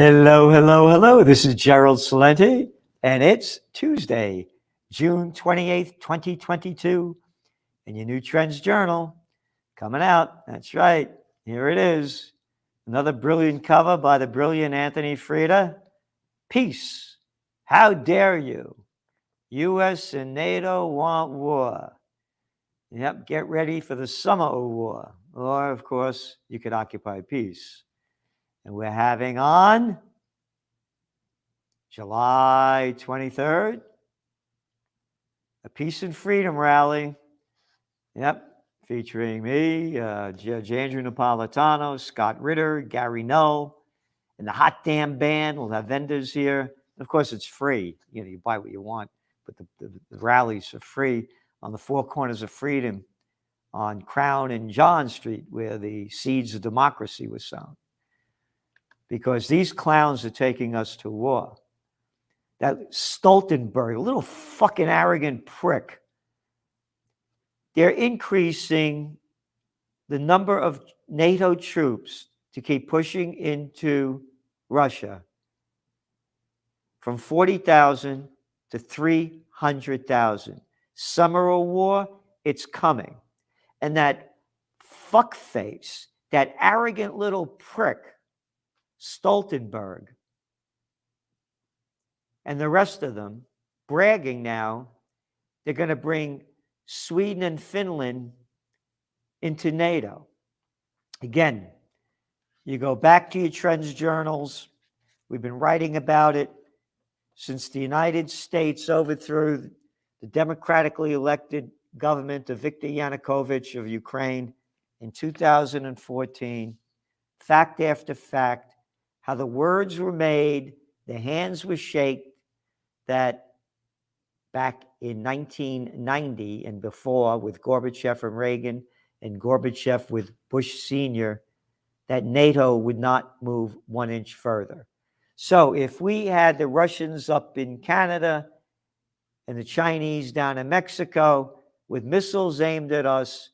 Hello, hello, hello. This is Gerald Salenti, and it's Tuesday, June 28th, 2022, and your new Trends Journal coming out. That's right. Here it is. Another brilliant cover by the brilliant Anthony Freda. Peace. How dare you? U.S. and NATO want war. Yep, get ready for the summer of war. Or, of course, you could occupy peace. And we're having on July 23rd, a Peace and Freedom rally. Yep, featuring me, Judge Andrew Napolitano, Scott Ritter, Gary Null, and the Hot Damn Band. We'll have vendors here. Of course, it's free. You buy what you want, but the rallies are free on the four corners of freedom on Crown and John Street, where the seeds of democracy were sown. Because these clowns are taking us to war. That Stoltenberg, a little fucking arrogant prick, they're increasing the number of NATO troops to keep pushing into Russia from 40,000 to 300,000. Summer of war, it's coming. And that fuckface, that arrogant little prick, Stoltenberg, and the rest of them bragging now they're going to bring Sweden and Finland into NATO. Again, you go back to your Trends journals. We've been writing about it since the United States overthrew the democratically elected government of Viktor Yanukovych of Ukraine in 2014. Fact after fact, how the words were made, the hands were shaken, that back in 1990 and before with Gorbachev and Reagan and Gorbachev with Bush Sr., that NATO would not move 1 inch further. So if we had the Russians up in Canada and the Chinese down in Mexico with missiles aimed at us,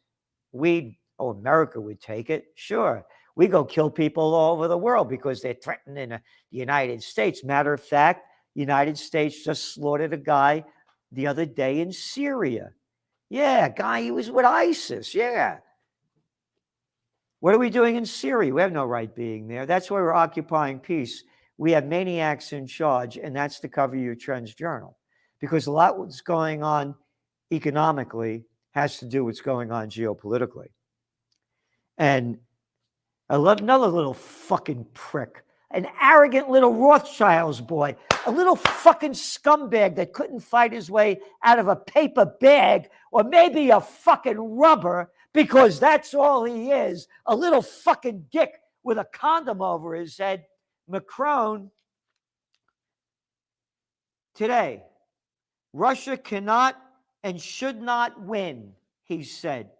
America would take it, sure. We go kill people all over the world because they're threatening the United States. Matter of fact, the United States just slaughtered a guy the other day in Syria. Yeah, guy, he was with ISIS. Yeah. What are we doing in Syria? We have no right being there. That's why we're occupying peace. We have maniacs in charge, and that's to cover your Trends Journal. Because a lot of what's going on economically has to do with what's going on geopolitically. And I love another little fucking prick, an arrogant little Rothschild's boy, a little fucking scumbag that couldn't fight his way out of a paper bag or maybe a fucking rubber, because that's all he is, a little fucking dick with a condom over his head. Macron, today, Russia cannot and should not win, he said.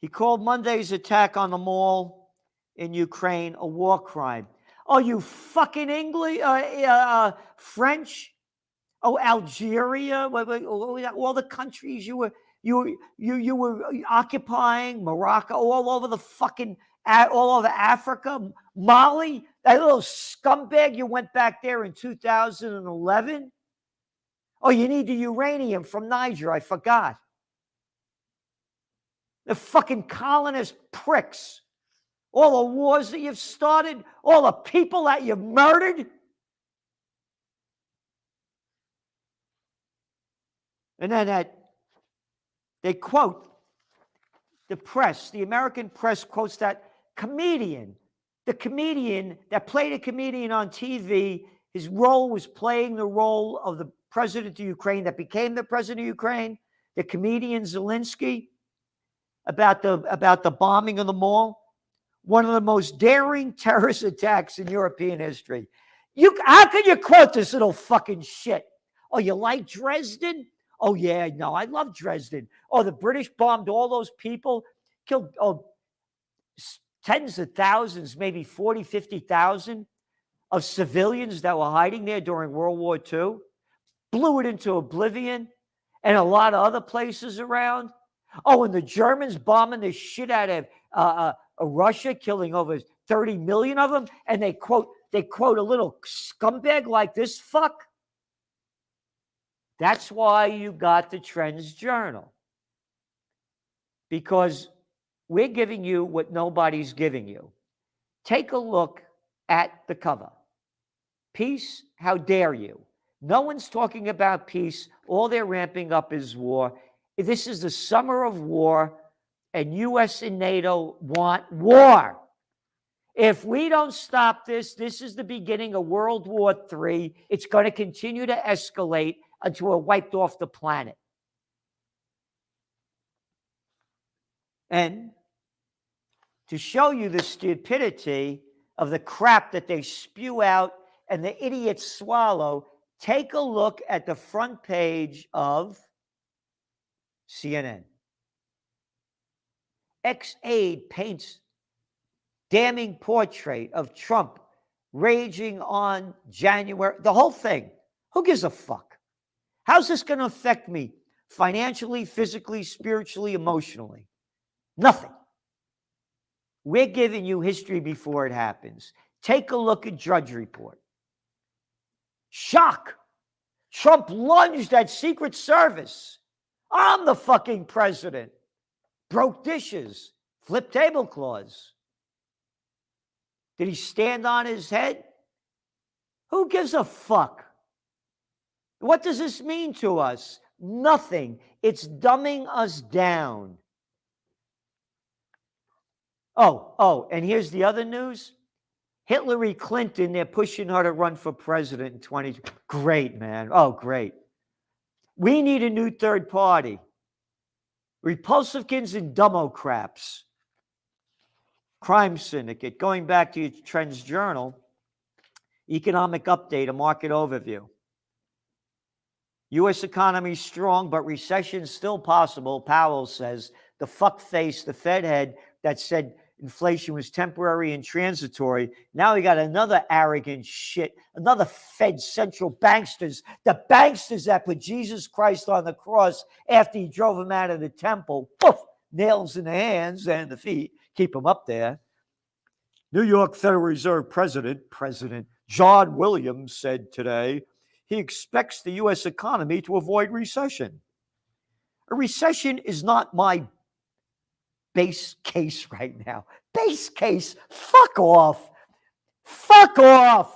He called Monday's attack on the mall in Ukraine a war crime. Oh, you fucking English, French, Algeria, all the countries you were occupying, Morocco, all over Africa, Mali, that little scumbag, you went back there in 2011. Oh, you need the uranium from Niger, I forgot. The fucking colonist pricks. All the wars that you've started, all the people that you've murdered. And then they quote the press, the American press quotes that comedian, the comedian that played a comedian on TV. His role was playing the role of the president of Ukraine that became the president of Ukraine, the comedian Zelensky, about the bombing of the mall. One of the most daring terrorist attacks in European history. How can you quote this little fucking shit? Oh, you like Dresden? Oh, yeah, no, I love Dresden. Oh, the British bombed all those people, killed tens of thousands, maybe 40, 50,000 of civilians that were hiding there during World War II, blew it into oblivion, and a lot of other places around. Oh, and the Germans bombing the shit out of Russia killing over 30 million of them, and they quote a little scumbag like this fuck. That's why you got the Trends Journal. Because we're giving you what nobody's giving you. Take a look at the cover. Peace? How dare you? No one's talking about peace. All they're ramping up is war. This is the summer of war, and U.S. and NATO want war. If we don't stop this, this is the beginning of World War III. It's going to continue to escalate until we're wiped off the planet. And to show you the stupidity of the crap that they spew out and the idiots swallow, take a look at the front page of CNN. Ex-aide paints damning portrait of Trump raging on January. The whole thing. Who gives a fuck? How's this going to affect me financially, physically, spiritually, emotionally? Nothing. We're giving you history before it happens. Take a look at Drudge Report. Shock. Trump lunged at Secret Service. I'm the fucking president. Broke dishes. Flipped tablecloths. Did he stand on his head? Who gives a fuck? What does this mean to us? Nothing. It's dumbing us down. Oh, and here's the other news. Hillary Clinton, they're pushing her to run for president in 2020. Great, man. Oh, great. We need a new third party. Republicans and Democrats. Crime Syndicate. Going back to your Trends Journal, economic update, a market overview. U.S. economy strong, but recession still possible, Powell says. The fuckface, the Fed head that said inflation was temporary and transitory. Now we got another arrogant shit, another Fed central banksters, the banksters that put Jesus Christ on the cross after he drove him out of the temple. Poof, nails in the hands and the feet, keep him up there. New York Federal Reserve President John Williams said today he expects the U.S. economy to avoid recession. A recession is not my base case right now. Base case? Fuck off. Fuck off.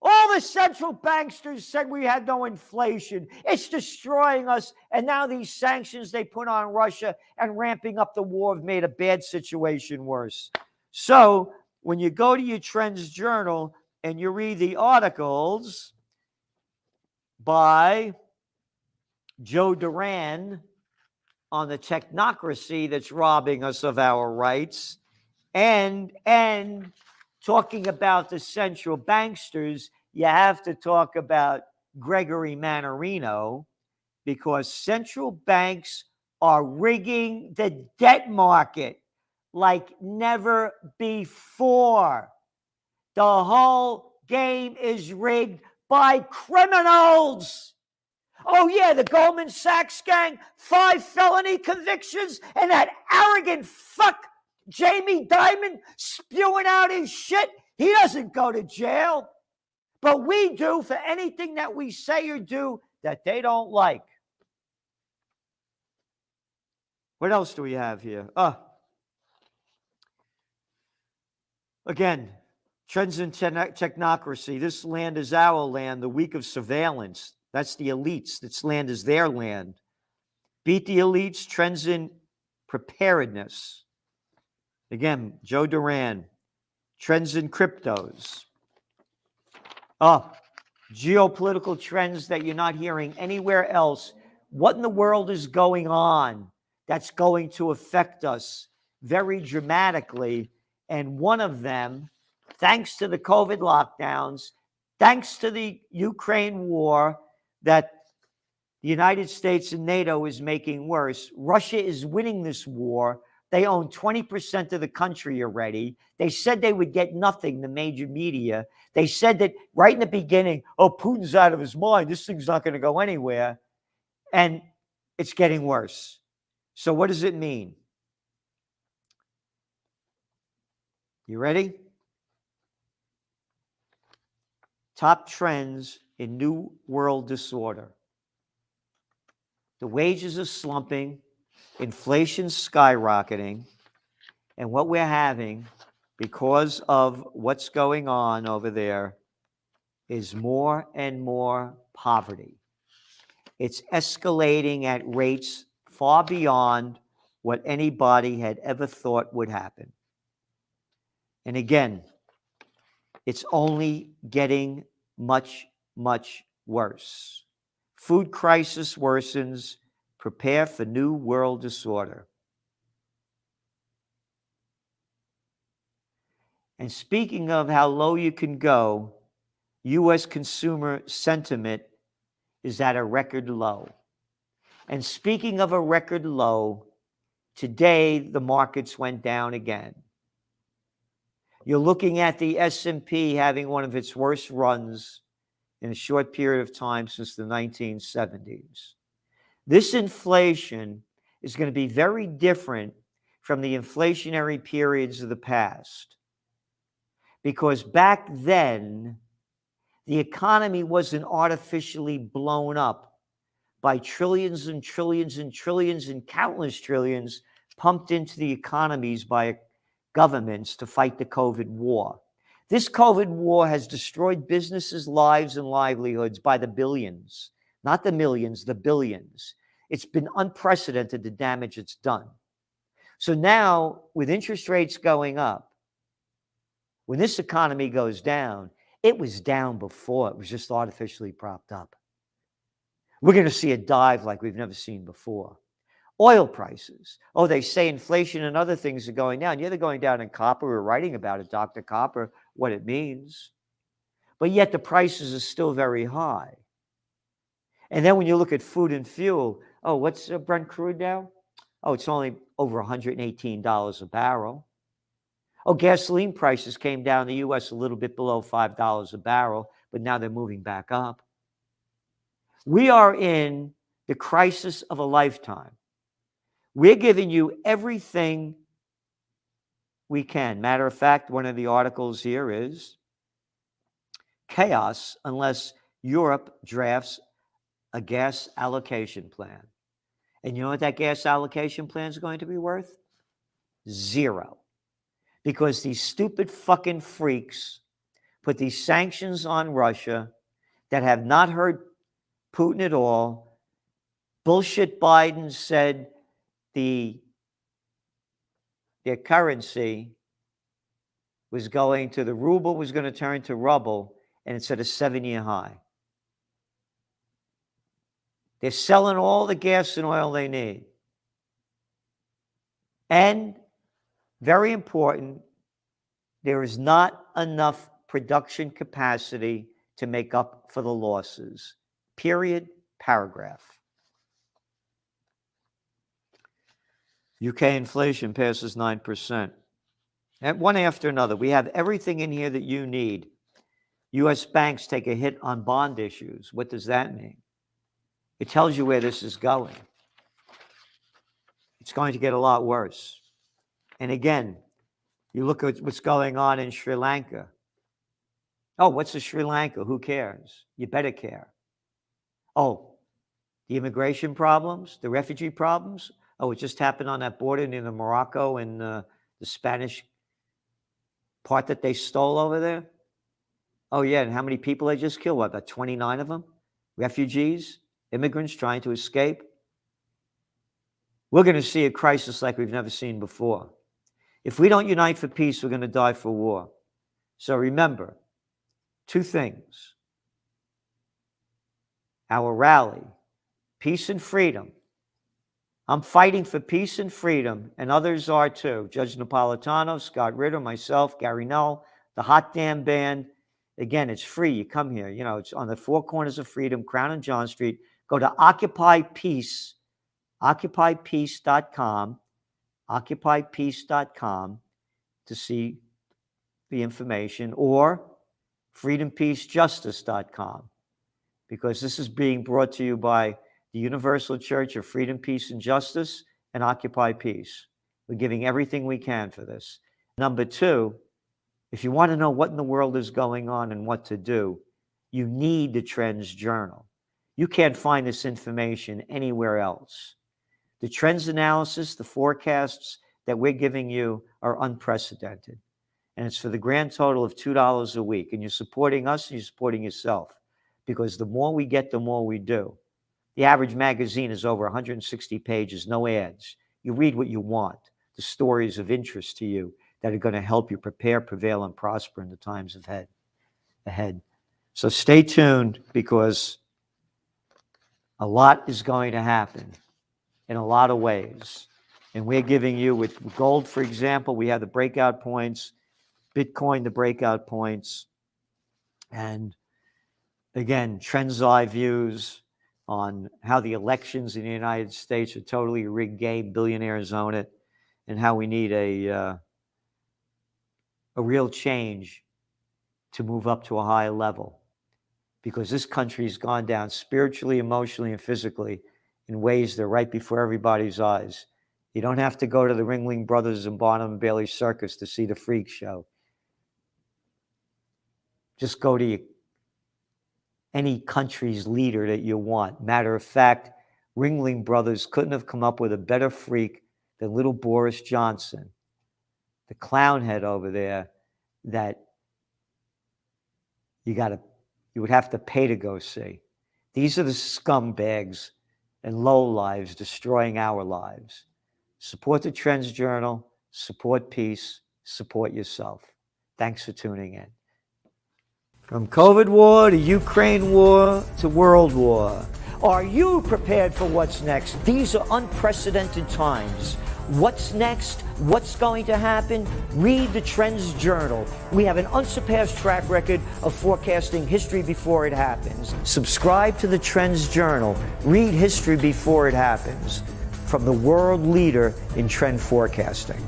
All the central banksters said we had no inflation. It's destroying us. And now these sanctions they put on Russia and ramping up the war have made a bad situation worse. So when you go to your Trends Journal and you read the articles by Joe Duran on the technocracy that's robbing us of our rights, and talking about the central banksters, you have to talk about Gregory Mannarino, because central banks are rigging the debt market like never before. The whole game is rigged by criminals. Oh, yeah, the Goldman Sachs gang, 5 felony convictions, and that arrogant fuck, Jamie Dimon, spewing out his shit. He doesn't go to jail. But we do for anything that we say or do that they don't like. What else do we have here? Again, trends in technocracy. This land is our land, the week of surveillance. That's the elites. This land is their land. Beat the elites, trends in preparedness. Again, Joe Duran, trends in cryptos. Geopolitical trends that you're not hearing anywhere else. What in the world is going on that's going to affect us very dramatically? And one of them, thanks to the COVID lockdowns, thanks to the Ukraine war that the United States and NATO is making worse, Russia is winning this war. They own 20% of the country already. They said they would get nothing, the major media. They said that right in the beginning, Putin's out of his mind. This thing's not going to go anywhere. And it's getting worse. So what does it mean? You ready? Top trends in New World Disorder. The wages are slumping, inflation's skyrocketing, and what we're having, because of what's going on over there, is more and more poverty. It's escalating at rates far beyond what anybody had ever thought would happen. And again, it's only getting much, much worse. Food crisis worsens. Prepare for new world disorder. And speaking of how low you can go, U.S. consumer sentiment is at a record low. And speaking of a record low, today the markets went down again. You're looking at the S&P having one of its worst runs in a short period of time since the 1970s. This inflation is going to be very different from the inflationary periods of the past. Because back then, the economy wasn't artificially blown up by trillions and trillions and trillions and countless trillions pumped into the economies by governments to fight the COVID war. This COVID war has destroyed businesses' lives and livelihoods by the billions, not the millions, the billions. It's been unprecedented, the damage it's done. So now, with interest rates going up, when this economy goes down, it was down before. It was just artificially propped up. We're going to see a dive like we've never seen before. Oil prices. Oh, they say inflation and other things are going down. Yeah, they're going down in copper. We're writing about it, Dr. Copper, what it means. But yet the prices are still very high. And then when you look at food and fuel, oh, what's Brent crude now? Oh, it's only over $118 a barrel. Oh, gasoline prices came down in the U.S. a little bit below $5 a barrel, but now they're moving back up. We are in the crisis of a lifetime. We're giving you everything we can. Matter of fact, one of the articles here is chaos unless Europe drafts a gas allocation plan. And you know what that gas allocation plan is going to be worth? Zero. Because these stupid fucking freaks put these sanctions on Russia that have not hurt Putin at all. Bullshit Biden said their currency was going to, the ruble was going to turn to rubble, and it's at a 7-year high. They're selling all the gas and oil they need. And, very important, there is not enough production capacity to make up for the losses. Period. Paragraph. UK inflation passes 9%. And one after another. We have everything in here that you need. U.S. banks take a hit on bond issues. What does that mean? It tells you where this is going. It's going to get a lot worse. And again, you look at what's going on in Sri Lanka. Oh, what's in Sri Lanka? Who cares? You better care. Oh, the immigration problems, the refugee problems. Oh, it just happened on that border near the Morocco and the Spanish part that they stole over there. Oh, yeah, and how many people they just killed? What, about 29 of them? Refugees, immigrants trying to escape. We're going to see a crisis like we've never seen before. If we don't unite for peace, we're going to die for war. So remember, 2 things. Our rally, peace and freedom. I'm fighting for peace and freedom, and others are too. Judge Napolitano, Scott Ritter, myself, Gary Null, the Hot Damn Band. Again, it's free. You come here. You know, it's on the 4 corners of freedom, Crown and John Street. Go to Occupy Peace, occupypeace.com, occupypeace.com to see the information, or freedompeacejustice.com, because this is being brought to you by the Universal Church of Freedom, Peace, and Justice and Occupy Peace. We're giving everything we can for this. Number 2, If you want to know what in the world is going on and what to do, you need the Trends Journal. You can't find this information anywhere else. The trends analysis, the forecasts that we're giving you are unprecedented. And it's for the grand total of $2 a week. And you're supporting us and you're supporting yourself, because the more we get, the more we do. The average magazine is over 160 pages, no ads. You read what you want, the stories of interest to you that are going to help you prepare, prevail, and prosper in the times ahead. So stay tuned, because a lot is going to happen in a lot of ways. And we're giving you, with gold, for example, we have the breakout points, Bitcoin, the breakout points, and again, trends eye views on how the elections in the United States are totally a rigged game, billionaires own it, and how we need a real change to move up to a higher level, because this country has gone down spiritually, emotionally, and physically in ways that are right before everybody's eyes. You don't have to go to the Ringling Brothers and Barnum and Bailey Circus to see the freak show. Just go to any country's leader that you want. Matter of fact, Ringling Brothers couldn't have come up with a better freak than little Boris Johnson, the clown head over there that you would have to pay to go see. These are the scumbags and lowlives destroying our lives. Support the Trends Journal, support peace, support yourself. Thanks for tuning in. From COVID war to Ukraine war to world war, are you prepared for what's next? These are unprecedented times. What's next? What's going to happen? Read the Trends Journal. We have an unsurpassed track record of forecasting history before it happens. Subscribe to the Trends Journal. Read history before it happens. From the world leader in trend forecasting.